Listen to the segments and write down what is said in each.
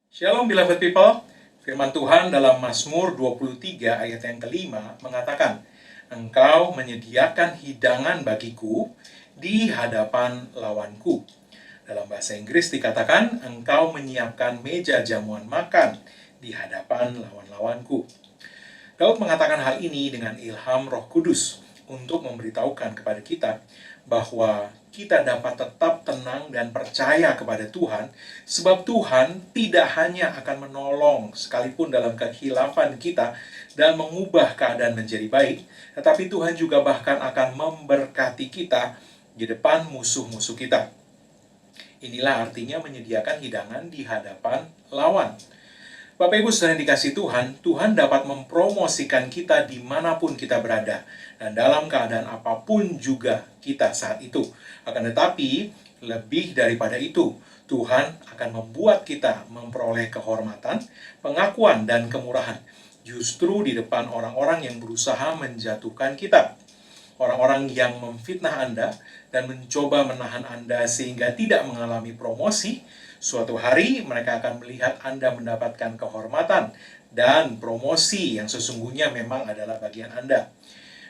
Shalom beloved people, firman Tuhan dalam Mazmur 23 ayat yang kelima mengatakan, Engkau menyediakan hidangan bagiku di hadapan lawanku. Dalam bahasa Inggris dikatakan, Engkau menyiapkan meja jamuan makan di hadapan lawan-lawanku. Daud mengatakan hal ini dengan ilham Roh Kudus untuk memberitahukan kepada kita bahwa kita dapat tetap tenang dan percaya kepada Tuhan, sebab Tuhan tidak hanya akan menolong sekalipun dalam kekhilafan kita dan mengubah keadaan menjadi baik, tetapi Tuhan juga bahkan akan memberkati kita di depan musuh-musuh kita. Inilah artinya menyediakan hidangan di hadapan lawan. Bapak Ibu saudara yang dikasih Tuhan, Tuhan dapat mempromosikan kita dimanapun kita berada. Dan dalam keadaan apapun juga kita saat itu. Akan tetapi, lebih daripada itu, Tuhan akan membuat kita memperoleh kehormatan, pengakuan, dan kemurahan. Justru di depan orang-orang yang berusaha menjatuhkan kita. Orang-orang yang memfitnah Anda dan mencoba menahan Anda sehingga tidak mengalami promosi, suatu hari mereka akan melihat Anda mendapatkan kehormatan dan promosi yang sesungguhnya memang adalah bagian Anda.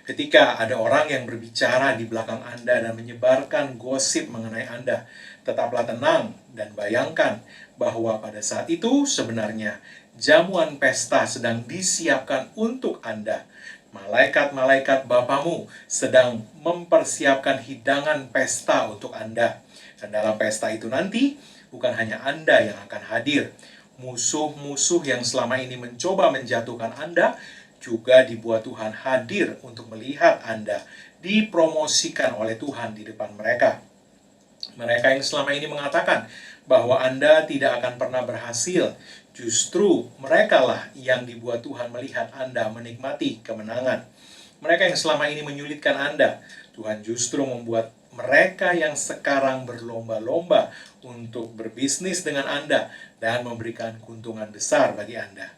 Ketika ada orang yang berbicara di belakang Anda dan menyebarkan gosip mengenai Anda, tetaplah tenang dan bayangkan bahwa pada saat itu sebenarnya jamuan pesta sedang disiapkan untuk Anda. Malaikat-malaikat Bapamu sedang mempersiapkan hidangan pesta untuk Anda. Dan dalam pesta itu nanti, bukan hanya Anda yang akan hadir. Musuh-musuh yang selama ini mencoba menjatuhkan Anda juga dibuat Tuhan hadir untuk melihat Anda dipromosikan oleh Tuhan di depan mereka. Mereka yang selama ini mengatakan bahwa Anda tidak akan pernah berhasil, justru merekalah yang dibuat Tuhan melihat Anda menikmati kemenangan. Mereka yang selama ini menyulitkan Anda, Tuhan justru membuat mereka yang sekarang berlomba-lomba untuk berbisnis dengan Anda dan memberikan keuntungan besar bagi Anda.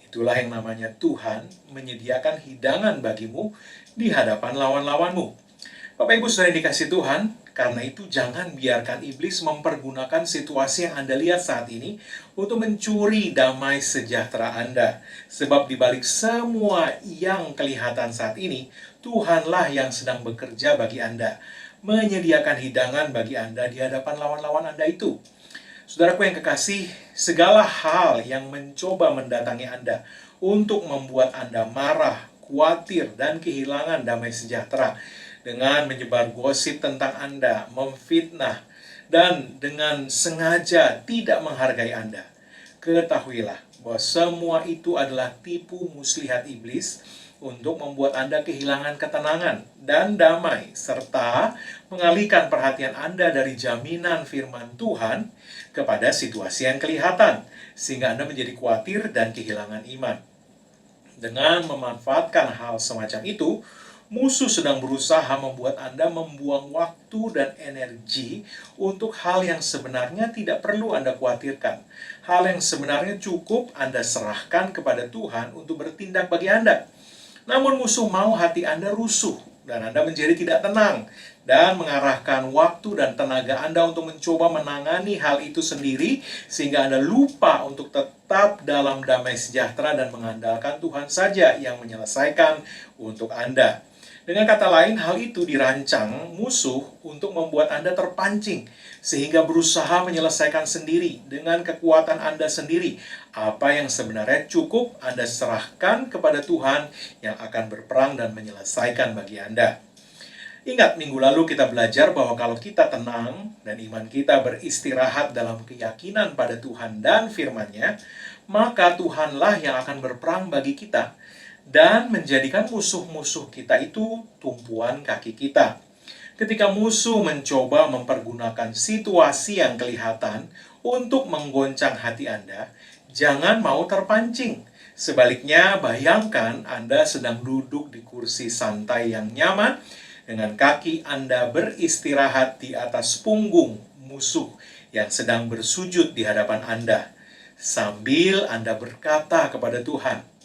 Itulah yang namanya Tuhan menyediakan hidangan bagimu di hadapan lawan-lawanmu. Bapak Ibu saudara yang dikasih Tuhan, karena itu jangan biarkan iblis mempergunakan situasi yang Anda lihat saat ini untuk mencuri damai sejahtera Anda. Sebab di balik semua yang kelihatan saat ini, Tuhanlah yang sedang bekerja bagi Anda, menyediakan hidangan bagi Anda di hadapan lawan-lawan Anda itu. Saudaraku yang kekasih, segala hal yang mencoba mendatangi Anda untuk membuat Anda marah, khawatir, dan kehilangan damai sejahtera dengan menyebar gosip tentang Anda, memfitnah, dan dengan sengaja tidak menghargai Anda. Ketahuilah bahwa semua itu adalah tipu muslihat iblis untuk membuat Anda kehilangan ketenangan dan damai, serta mengalihkan perhatian Anda dari jaminan firman Tuhan kepada situasi yang kelihatan, sehingga Anda menjadi khawatir dan kehilangan iman. Dengan memanfaatkan hal semacam itu, musuh sedang berusaha membuat Anda membuang waktu dan energi untuk hal yang sebenarnya tidak perlu Anda khawatirkan. Hal yang sebenarnya cukup Anda serahkan kepada Tuhan untuk bertindak bagi Anda. Namun musuh mau hati Anda rusuh dan Anda menjadi tidak tenang dan mengarahkan waktu dan tenaga Anda untuk mencoba menangani hal itu sendiri sehingga Anda lupa untuk tetap dalam damai sejahtera dan mengandalkan Tuhan saja yang menyelesaikan untuk Anda. Dengan kata lain, hal itu dirancang musuh untuk membuat Anda terpancing, sehingga berusaha menyelesaikan sendiri dengan kekuatan Anda sendiri. Apa yang sebenarnya cukup Anda serahkan kepada Tuhan yang akan berperang dan menyelesaikan bagi Anda. Ingat, minggu lalu kita belajar bahwa kalau kita tenang dan iman kita beristirahat dalam keyakinan pada Tuhan dan firman-Nya, maka Tuhanlah yang akan berperang bagi kita dan menjadikan musuh-musuh kita itu tumpuan kaki kita. Ketika musuh mencoba mempergunakan situasi yang kelihatan untuk menggoncang hati Anda, jangan mau terpancing. Sebaliknya, bayangkan Anda sedang duduk di kursi santai yang nyaman dengan kaki Anda beristirahat di atas punggung musuh yang sedang bersujud di hadapan Anda, sambil Anda berkata kepada Tuhan,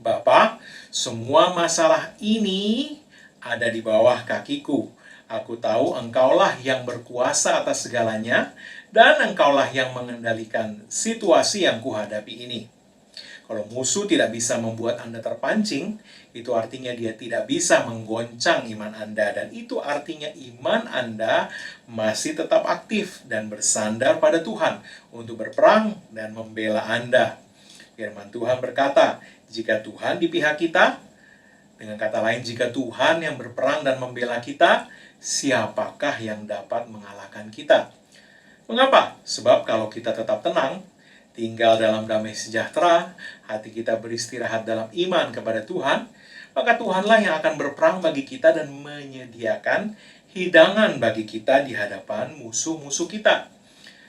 Bapa, semua masalah ini ada di bawah kakiku. Aku tahu Engkaulah yang berkuasa atas segalanya, dan Engkaulah yang mengendalikan situasi yang kuhadapi ini. Kalau musuh tidak bisa membuat Anda terpancing, itu artinya dia tidak bisa menggoncang iman Anda. Dan itu artinya iman Anda masih tetap aktif dan bersandar pada Tuhan untuk berperang dan membela Anda. Firman Tuhan berkata, jika Tuhan di pihak kita, dengan kata lain, jika Tuhan yang berperang dan membela kita, siapakah yang dapat mengalahkan kita? Mengapa? Sebab kalau kita tetap tenang, tinggal dalam damai sejahtera, hati kita beristirahat dalam iman kepada Tuhan, maka Tuhanlah yang akan berperang bagi kita dan menyediakan hidangan bagi kita di hadapan musuh-musuh kita.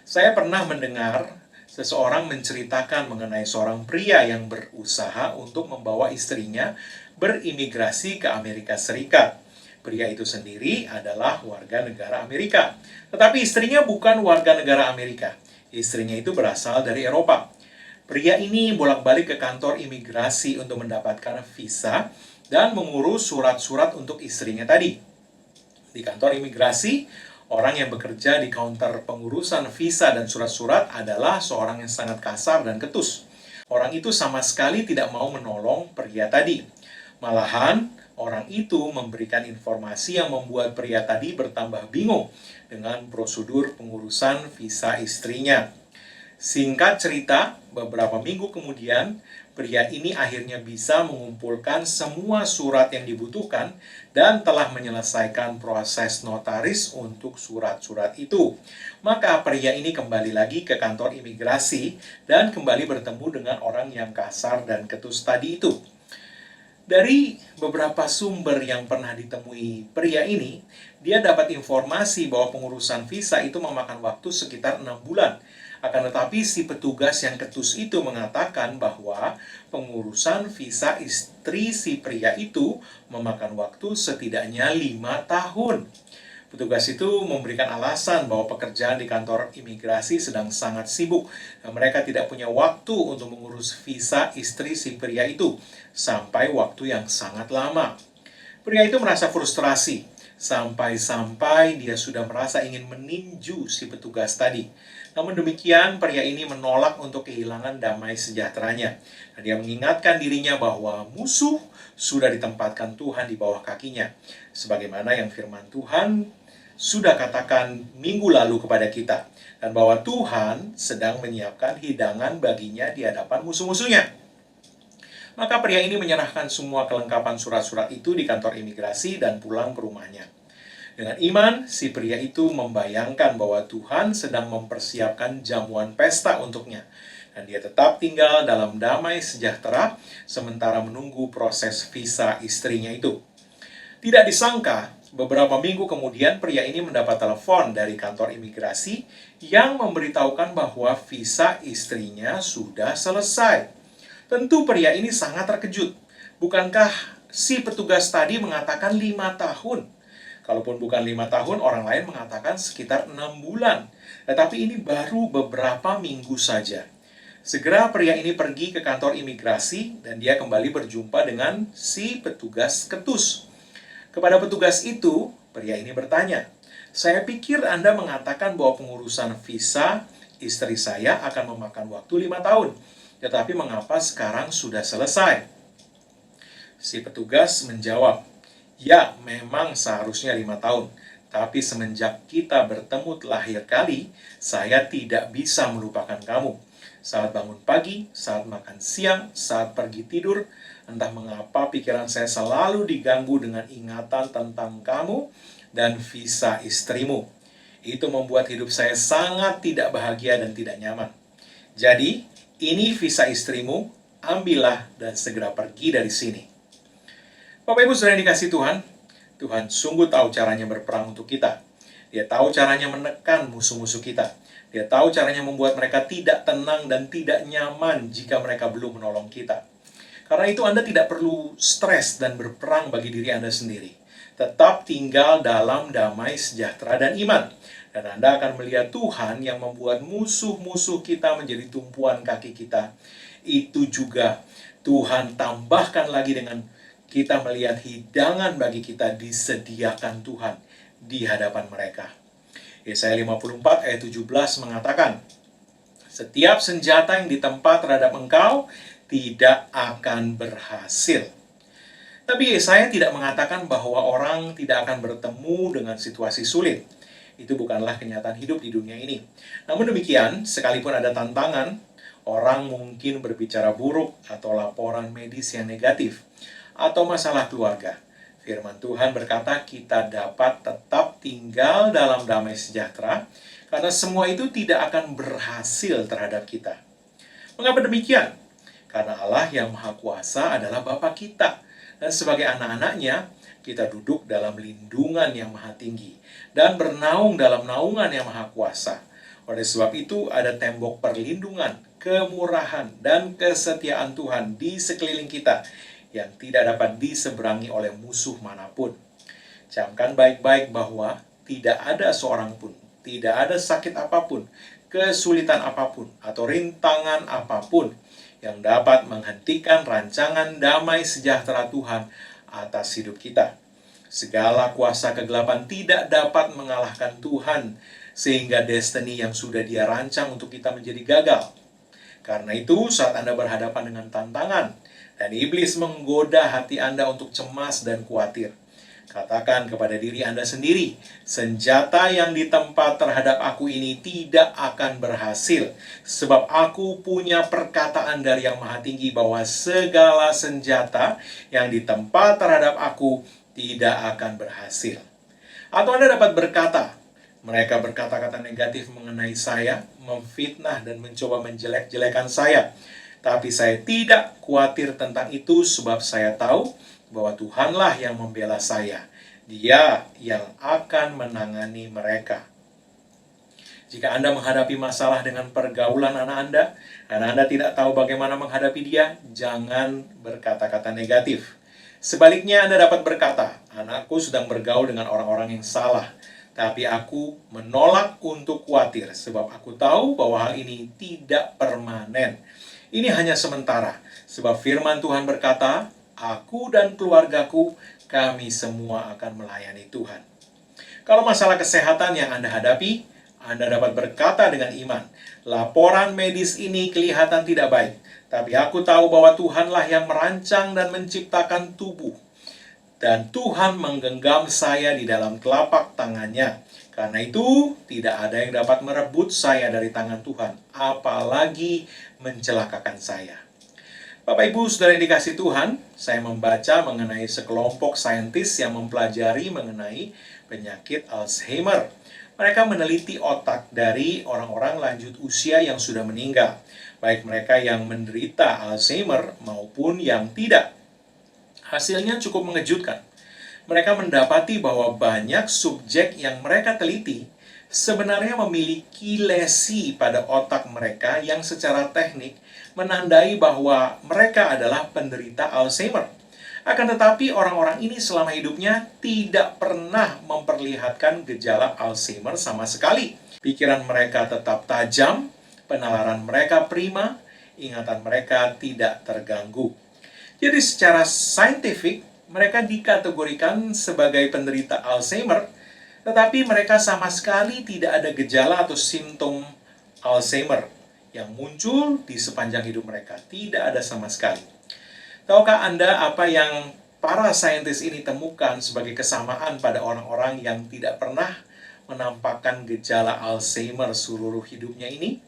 Saya pernah mendengar seseorang menceritakan mengenai seorang pria yang berusaha untuk membawa istrinya berimigrasi ke Amerika Serikat. Pria itu sendiri adalah warga negara Amerika, tetapi istrinya bukan warga negara Amerika. Istrinya itu berasal dari Eropa. Pria ini bolak-balik ke kantor imigrasi untuk mendapatkan visa dan mengurus surat-surat untuk istrinya tadi. Di kantor imigrasi, orang yang bekerja di counter pengurusan visa dan surat-surat adalah seorang yang sangat kasar dan ketus. Orang itu sama sekali tidak mau menolong pria tadi. Malahan, orang itu memberikan informasi yang membuat pria tadi bertambah bingung dengan prosedur pengurusan visa istrinya. Singkat cerita, beberapa minggu kemudian, pria ini akhirnya bisa mengumpulkan semua surat yang dibutuhkan dan telah menyelesaikan proses notaris untuk surat-surat itu. Maka pria ini kembali lagi ke kantor imigrasi dan kembali bertemu dengan orang yang kasar dan ketus tadi itu. Dari beberapa sumber yang pernah ditemui pria ini, dia dapat informasi bahwa pengurusan visa itu memakan waktu sekitar 6 bulan. Akan tetapi si petugas yang ketus itu mengatakan bahwa pengurusan visa istri si pria itu memakan waktu setidaknya 5 tahun. Petugas itu memberikan alasan bahwa pekerjaan di kantor imigrasi sedang sangat sibuk dan mereka tidak punya waktu untuk mengurus visa istri si pria itu sampai waktu yang sangat lama. Pria itu merasa frustrasi sampai-sampai dia sudah merasa ingin meninju si petugas tadi. Namun demikian, pria ini menolak untuk kehilangan damai sejahteranya. Dan dia mengingatkan dirinya bahwa musuh sudah ditempatkan Tuhan di bawah kakinya. Sebagaimana yang firman Tuhan sudah katakan minggu lalu kepada kita. Dan bahwa Tuhan sedang menyiapkan hidangan baginya di hadapan musuh-musuhnya. Maka pria ini menyerahkan semua kelengkapan surat-surat itu di kantor imigrasi dan pulang ke rumahnya. Dengan iman, si pria itu membayangkan bahwa Tuhan sedang mempersiapkan jamuan pesta untuknya. Dan dia tetap tinggal dalam damai sejahtera sementara menunggu proses visa istrinya itu. Tidak disangka, beberapa minggu kemudian pria ini mendapat telepon dari kantor imigrasi yang memberitahukan bahwa visa istrinya sudah selesai. Tentu pria ini sangat terkejut. Bukankah si petugas tadi mengatakan 5 tahun? Kalaupun bukan 5 tahun, orang lain mengatakan sekitar 6 bulan. Tetapi ini baru beberapa minggu saja. Segera pria ini pergi ke kantor imigrasi dan dia kembali berjumpa dengan si petugas ketus. Kepada petugas itu, pria ini bertanya, "Saya pikir Anda mengatakan bahwa pengurusan visa istri saya akan memakan waktu 5 tahun. Tetapi mengapa sekarang sudah selesai?" Si petugas menjawab, "Ya, memang seharusnya 5 tahun. Tapi semenjak kita bertemu terakhir kali, saya tidak bisa melupakan kamu. Saat bangun pagi, saat makan siang, saat pergi tidur, entah mengapa pikiran saya selalu diganggu dengan ingatan tentang kamu dan visa istrimu. Itu membuat hidup saya sangat tidak bahagia dan tidak nyaman. Jadi, ini visa istrimu, ambillah dan segera pergi dari sini." Bapak Ibu saudara yang dikasihi Tuhan, Tuhan sungguh tahu caranya berperang untuk kita. Dia tahu caranya menekan musuh-musuh kita. Dia tahu caranya membuat mereka tidak tenang dan tidak nyaman jika mereka belum menolong kita. Karena itu Anda tidak perlu stres dan berperang bagi diri Anda sendiri. Tetap tinggal dalam damai sejahtera dan iman. Dan Anda akan melihat Tuhan yang membuat musuh-musuh kita menjadi tumpuan kaki kita. Itu juga Tuhan tambahkan lagi dengan kita melihat hidangan bagi kita disediakan Tuhan di hadapan mereka. Yesaya 54 ayat 17 mengatakan, setiap senjata yang ditempa terhadap engkau tidak akan berhasil. Tapi Yesaya tidak mengatakan bahwa orang tidak akan bertemu dengan situasi sulit. Itu bukanlah kenyataan hidup di dunia ini. Namun demikian, sekalipun ada tantangan, orang mungkin berbicara buruk atau laporan medis yang negatif, atau masalah keluarga. Firman Tuhan berkata kita dapat tetap tinggal dalam damai sejahtera, karena semua itu tidak akan berhasil terhadap kita. Mengapa demikian? Karena Allah yang Maha Kuasa adalah Bapa kita, dan sebagai anak-anaknya, kita duduk dalam lindungan yang maha tinggi dan bernaung dalam naungan yang maha kuasa. Oleh sebab itu, ada tembok perlindungan, kemurahan, dan kesetiaan Tuhan di sekeliling kita yang tidak dapat diseberangi oleh musuh manapun. Camkan baik-baik bahwa tidak ada seorang pun, tidak ada sakit apapun, kesulitan apapun, atau rintangan apapun yang dapat menghentikan rancangan damai sejahtera Tuhan atas hidup kita. Segala kuasa kegelapan tidak dapat mengalahkan Tuhan, sehingga destiny yang sudah Dia rancang untuk kita menjadi gagal. Karena itu, saat Anda berhadapan dengan tantangan, dan iblis menggoda hati Anda untuk cemas dan khawatir, katakan kepada diri Anda sendiri, senjata yang ditempa terhadap aku ini tidak akan berhasil, sebab aku punya perkataan dari Yang Maha Tinggi bahwa segala senjata yang ditempa terhadap aku tidak akan berhasil. Atau Anda dapat berkata, mereka berkata-kata negatif mengenai saya, memfitnah dan mencoba menjelek-jelekan saya. Tapi saya tidak khawatir tentang itu sebab saya tahu bahwa Tuhanlah yang membela saya. Dia yang akan menangani mereka. Jika Anda menghadapi masalah dengan pergaulan anak Anda tidak tahu bagaimana menghadapi dia, jangan berkata-kata negatif. Sebaliknya, Anda dapat berkata, anakku sedang bergaul dengan orang-orang yang salah, tapi aku menolak untuk khawatir, sebab aku tahu bahwa hal ini tidak permanen. Ini hanya sementara, sebab firman Tuhan berkata, aku dan keluargaku, kami semua akan melayani Tuhan. Kalau masalah kesehatan yang Anda hadapi, Anda dapat berkata dengan iman, laporan medis ini kelihatan tidak baik, tapi aku tahu bahwa Tuhanlah yang merancang dan menciptakan tubuh. Dan Tuhan menggenggam saya di dalam telapak tangannya. Karena itu, tidak ada yang dapat merebut saya dari tangan Tuhan, apalagi mencelakakan saya. Bapak Ibu Saudara yang dikasihi Tuhan, saya membaca mengenai sekelompok saintis yang mempelajari mengenai penyakit Alzheimer. Mereka meneliti otak dari orang-orang lanjut usia yang sudah meninggal, baik mereka yang menderita Alzheimer maupun yang tidak. Hasilnya cukup mengejutkan. Mereka mendapati bahwa banyak subjek yang mereka teliti sebenarnya memiliki lesi pada otak mereka yang secara teknik menandai bahwa mereka adalah penderita Alzheimer. Akan tetapi orang-orang ini selama hidupnya tidak pernah memperlihatkan gejala Alzheimer sama sekali. Pikiran mereka tetap tajam, penalaran mereka prima, ingatan mereka tidak terganggu. Jadi secara saintifik, mereka dikategorikan sebagai penderita Alzheimer, tetapi mereka sama sekali tidak ada gejala atau simptom Alzheimer yang muncul di sepanjang hidup mereka. Tidak ada sama sekali. Tahukah Anda apa yang para saintis ini temukan sebagai kesamaan pada orang-orang yang tidak pernah menampakkan gejala Alzheimer seluruh hidupnya ini?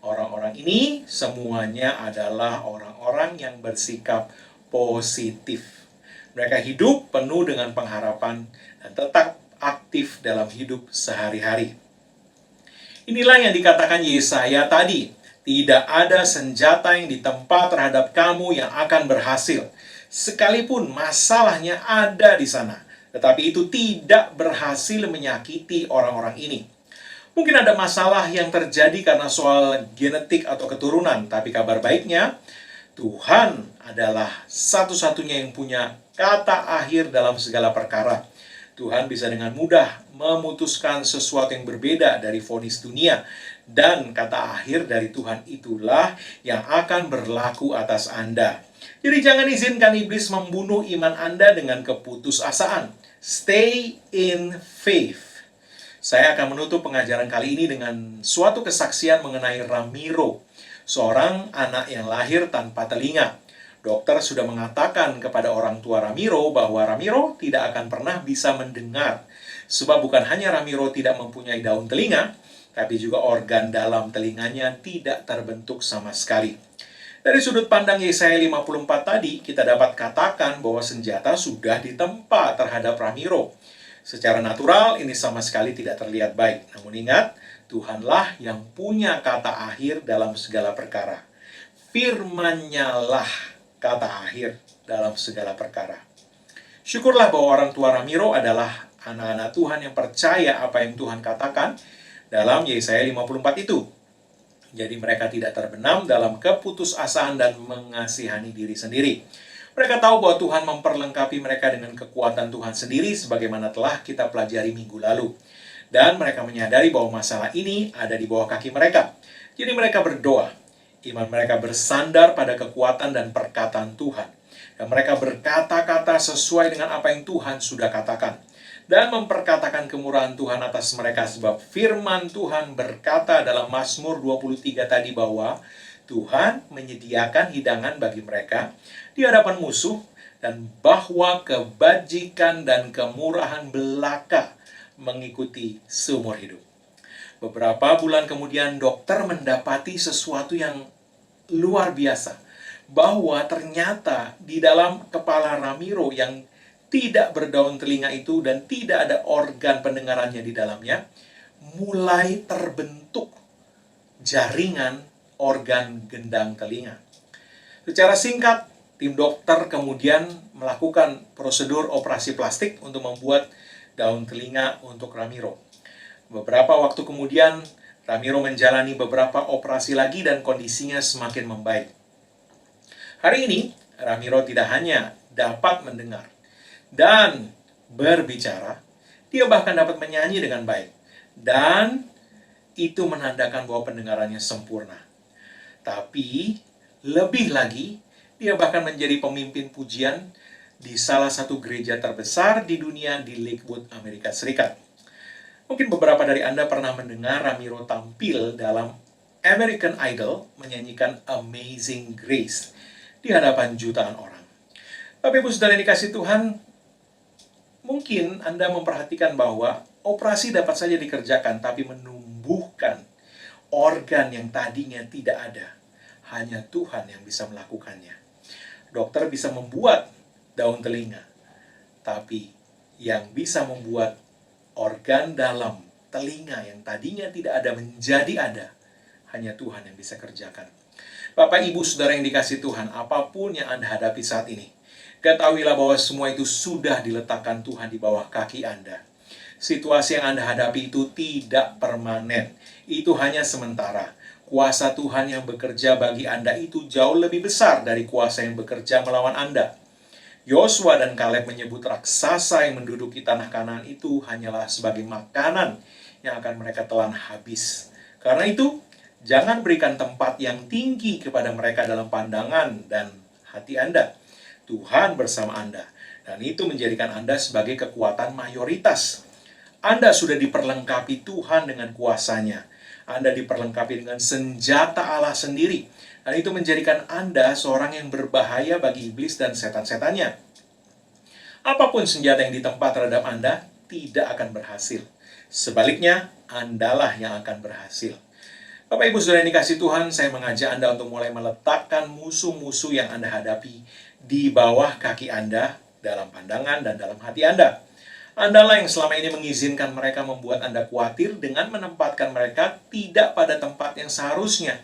Orang-orang ini semuanya adalah orang-orang yang bersikap positif. Mereka hidup penuh dengan pengharapan dan tetap aktif dalam hidup sehari-hari. Inilah yang dikatakan Yesaya tadi. Tidak ada senjata yang ditempa terhadap kamu yang akan berhasil. Sekalipun masalahnya ada di sana, tetapi itu tidak berhasil menyakiti orang-orang ini. Mungkin ada masalah yang terjadi karena soal genetik atau keturunan, tapi kabar baiknya, Tuhan adalah satu-satunya yang punya kata akhir dalam segala perkara. Tuhan bisa dengan mudah memutuskan sesuatu yang berbeda dari vonis dunia, dan kata akhir dari Tuhan itulah yang akan berlaku atas Anda. Jadi jangan izinkan iblis membunuh iman Anda dengan keputusasaan. Stay in faith. Saya akan menutup pengajaran kali ini dengan suatu kesaksian mengenai Ramiro, seorang anak yang lahir tanpa telinga. Dokter sudah mengatakan kepada orang tua Ramiro bahwa Ramiro tidak akan pernah bisa mendengar. Sebab bukan hanya Ramiro tidak mempunyai daun telinga, tapi juga organ dalam telinganya tidak terbentuk sama sekali. Dari sudut pandang Yesaya 54 tadi, kita dapat katakan bahwa senjata sudah ditempa terhadap Ramiro. Secara natural, ini sama sekali tidak terlihat baik. Namun ingat, Tuhanlah yang punya kata akhir dalam segala perkara. Firman-Nya lah kata akhir dalam segala perkara. Syukurlah bahwa orang tua Ramiro adalah anak-anak Tuhan yang percaya apa yang Tuhan katakan dalam Yesaya 54 itu. Jadi mereka tidak terbenam dalam keputusasaan dan mengasihani diri sendiri. Mereka tahu bahwa Tuhan memperlengkapi mereka dengan kekuatan Tuhan sendiri sebagaimana telah kita pelajari minggu lalu. Dan mereka menyadari bahwa masalah ini ada di bawah kaki mereka. Jadi mereka berdoa. Iman mereka bersandar pada kekuatan dan perkataan Tuhan. Dan mereka berkata-kata sesuai dengan apa yang Tuhan sudah katakan. Dan memperkatakan kemurahan Tuhan atas mereka sebab firman Tuhan berkata dalam Mazmur 23 tadi bahwa Tuhan menyediakan hidangan bagi mereka di hadapan musuh dan bahwa kebajikan dan kemurahan belaka mengikuti seumur hidup. Beberapa bulan kemudian dokter mendapati sesuatu yang luar biasa, bahwa ternyata di dalam kepala Ramiro yang tidak berdaun telinga itu dan tidak ada organ pendengarannya di dalamnya, mulai terbentuk jaringan organ gendang telinga. Secara singkat, tim dokter kemudian melakukan prosedur operasi plastik untuk membuat daun telinga untuk Ramiro. Beberapa waktu kemudian, Ramiro menjalani beberapa operasi lagi dan kondisinya semakin membaik. Hari ini, Ramiro tidak hanya dapat mendengar dan berbicara, dia bahkan dapat menyanyi dengan baik. Dan itu menandakan bahwa pendengarannya sempurna. Tapi, lebih lagi, dia bahkan menjadi pemimpin pujian di salah satu gereja terbesar di dunia di Lakewood, Amerika Serikat. Mungkin beberapa dari Anda pernah mendengar Ramiro tampil dalam American Idol menyanyikan Amazing Grace di hadapan jutaan orang. Tapi Ibu Saudara yang dikasih Tuhan, mungkin Anda memperhatikan bahwa operasi dapat saja dikerjakan, tapi menumbuhkan organ yang tadinya tidak ada. Hanya Tuhan yang bisa melakukannya. Dokter bisa membuat daun telinga, tapi yang bisa membuat organ dalam telinga yang tadinya tidak ada menjadi ada, hanya Tuhan yang bisa kerjakan. Bapak, Ibu, Saudara yang dikasih Tuhan, apapun yang Anda hadapi saat ini, ketahuilah bahwa semua itu sudah diletakkan Tuhan di bawah kaki Anda. Situasi yang Anda hadapi itu tidak permanen. Itu hanya sementara. Kuasa Tuhan yang bekerja bagi Anda itu jauh lebih besar dari kuasa yang bekerja melawan Anda. Yosua dan Kaleb menyebut raksasa yang menduduki tanah Kanaan itu hanyalah sebagai makanan yang akan mereka telan habis. Karena itu, jangan berikan tempat yang tinggi kepada mereka dalam pandangan dan hati Anda. Tuhan bersama Anda, dan itu menjadikan Anda sebagai kekuatan mayoritas. Anda sudah diperlengkapi Tuhan dengan kuasanya. Anda diperlengkapi dengan senjata Allah sendiri. Dan itu menjadikan Anda seorang yang berbahaya bagi iblis dan setan-setannya. Apapun senjata yang ditempa terhadap Anda tidak akan berhasil. Sebaliknya, Andalah yang akan berhasil. Bapak, Ibu, Saudara yang dikasih Tuhan, saya mengajak Anda untuk mulai meletakkan musuh-musuh yang Anda hadapi di bawah kaki Anda, dalam pandangan dan dalam hati Anda. Andalah yang selama ini mengizinkan mereka membuat Anda khawatir dengan menempatkan mereka tidak pada tempat yang seharusnya.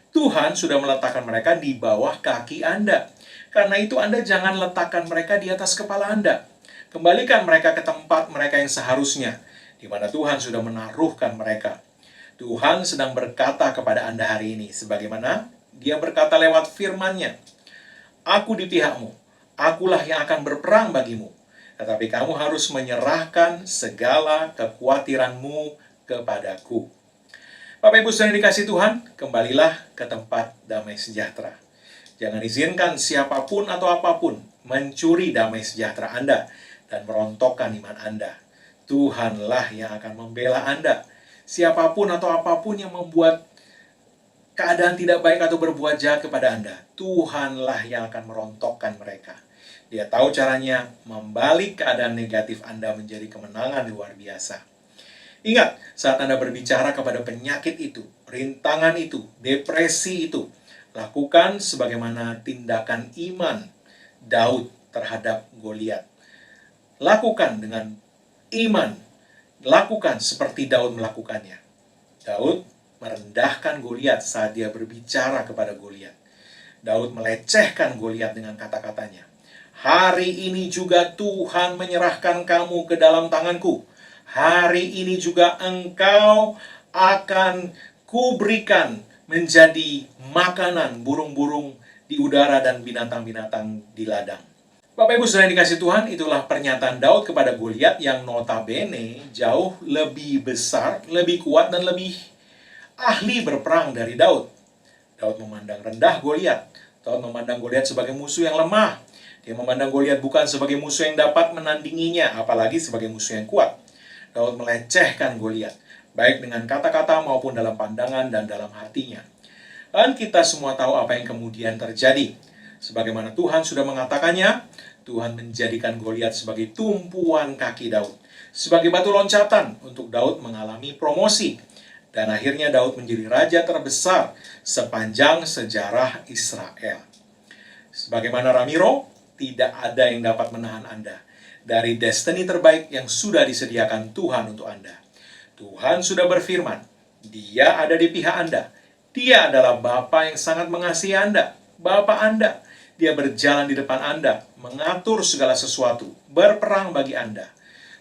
Tuhan sudah meletakkan mereka di bawah kaki Anda. Karena itu Anda jangan letakkan mereka di atas kepala Anda. Kembalikan mereka ke tempat mereka yang seharusnya, di mana Tuhan sudah menaruhkan mereka. Tuhan sedang berkata kepada Anda hari ini, sebagaimana Dia berkata lewat firman-Nya, "Aku di pihakmu, akulah yang akan berperang bagimu. Tetapi kamu harus menyerahkan segala kekhawatiranmu kepadaku." Bapak, Ibu, Saudara yang dikasih Tuhan, kembalilah ke tempat damai sejahtera. Jangan izinkan siapapun atau apapun mencuri damai sejahtera Anda dan merontokkan iman Anda. Tuhanlah yang akan membela Anda. Siapapun atau apapun yang membuat keadaan tidak baik atau berbuat jahat kepada Anda, Tuhanlah yang akan merontokkan mereka. Dia tahu caranya membalik keadaan negatif Anda menjadi kemenangan luar biasa. Ingat, saat Anda berbicara kepada penyakit itu, rintangan itu, depresi itu, lakukan sebagaimana tindakan iman Daud terhadap Goliat. Lakukan dengan iman. Lakukan seperti Daud melakukannya. Daud merendahkan Goliat saat dia berbicara kepada Goliat. Daud melecehkan Goliat dengan kata-katanya. Hari ini juga Tuhan menyerahkan kamu ke dalam tanganku. Hari ini juga engkau akan kuberikan menjadi makanan burung-burung di udara dan binatang-binatang di ladang. Bapak Ibu saudara yang dikasih Tuhan, itulah pernyataan Daud kepada Goliat yang notabene jauh lebih besar, lebih kuat, dan lebih ahli berperang dari Daud. Daud memandang rendah Goliat. Daud memandang Goliat sebagai musuh yang lemah. Dia memandang Goliat bukan sebagai musuh yang dapat menandinginya, apalagi sebagai musuh yang kuat. Daud melecehkan Goliat, baik dengan kata-kata maupun dalam pandangan dan dalam hatinya. Dan kita semua tahu apa yang kemudian terjadi. Sebagaimana Tuhan sudah mengatakannya, Tuhan menjadikan Goliat sebagai tumpuan kaki Daud, sebagai batu loncatan untuk Daud mengalami promosi. Dan akhirnya Daud menjadi raja terbesar sepanjang sejarah Israel. Sebagaimana Ramiro, tidak ada yang dapat menahan Anda dari destiny terbaik yang sudah disediakan Tuhan untuk Anda. Tuhan sudah berfirman, Dia ada di pihak Anda. Dia adalah Bapa yang sangat mengasihi Anda, Bapa Anda. Dia berjalan di depan Anda, mengatur segala sesuatu, berperang bagi Anda,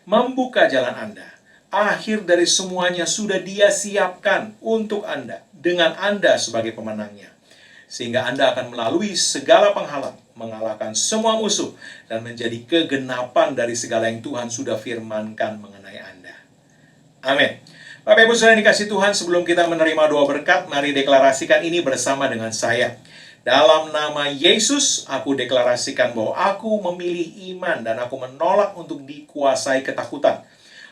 membuka jalan Anda. Akhir dari semuanya sudah Dia siapkan untuk Anda, dengan Anda sebagai pemenangnya. Sehingga Anda akan melalui segala penghalang, mengalahkan semua musuh, dan menjadi kegenapan dari segala yang Tuhan sudah firmankan mengenai Anda. Amin. Bapak Ibu saudara yang dikasih Tuhan, sebelum kita menerima doa berkat, mari deklarasikan ini bersama dengan saya. Dalam nama Yesus, aku deklarasikan bahwa aku memilih iman dan aku menolak untuk dikuasai ketakutan.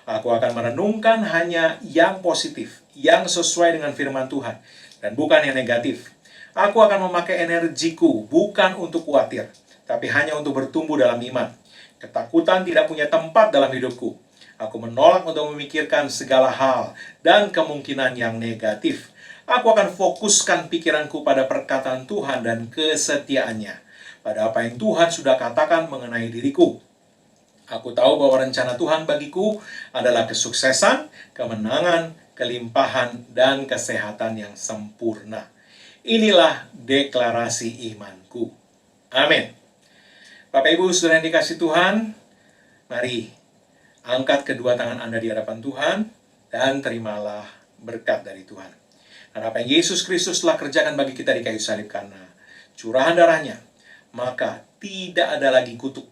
Aku akan merenungkan hanya yang positif, yang sesuai dengan firman Tuhan, dan bukan yang negatif. Aku akan memakai energiku bukan untuk khawatir, tapi hanya untuk bertumbuh dalam iman. Ketakutan tidak punya tempat dalam hidupku. Aku menolak untuk memikirkan segala hal dan kemungkinan yang negatif. Aku akan fokuskan pikiranku pada perkataan Tuhan dan kesetiaannya, pada apa yang Tuhan sudah katakan mengenai diriku. Aku tahu bahwa rencana Tuhan bagiku adalah kesuksesan, kemenangan, kelimpahan, dan kesehatan yang sempurna. Inilah deklarasi imanku. Amin. Bapak Ibu saudara yang dikasih Tuhan, mari angkat kedua tangan Anda di hadapan Tuhan dan terimalah berkat dari Tuhan. Dan apa yang Yesus Kristus telah kerjakan bagi kita di kayu salib karena curahan darahnya, maka tidak ada lagi kutuk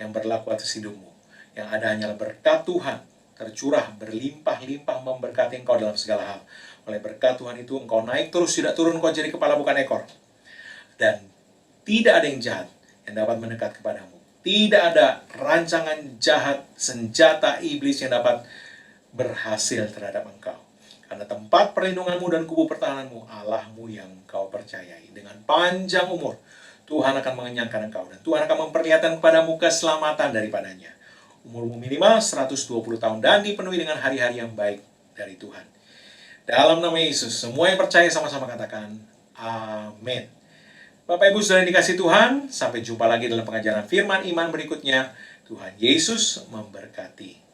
yang berlaku atas hidupmu. Yang ada hanyalah berkat Tuhan tercurah berlimpah-limpah memberkati engkau dalam segala hal. Oleh berkat Tuhan itu engkau naik terus, tidak turun, engkau jadi kepala bukan ekor. Dan tidak ada yang jahat yang dapat mendekat kepadamu. Tidak ada rancangan jahat, senjata iblis yang dapat berhasil terhadap engkau. Karena tempat perlindunganmu dan kubu pertahananmu, Allahmu yang kau percayai. Dengan panjang umur, Tuhan akan mengenyangkan engkau. Dan Tuhan akan memperlihatkan kepadamu keselamatan daripadanya. Umurmu minimal 120 tahun dan dipenuhi dengan hari-hari yang baik dari Tuhan. Dalam nama Yesus, semua yang percaya sama-sama katakan, amin. Bapak Ibu saudara yang dikasih Tuhan, sampai jumpa lagi dalam pengajaran firman iman berikutnya. Tuhan Yesus memberkati.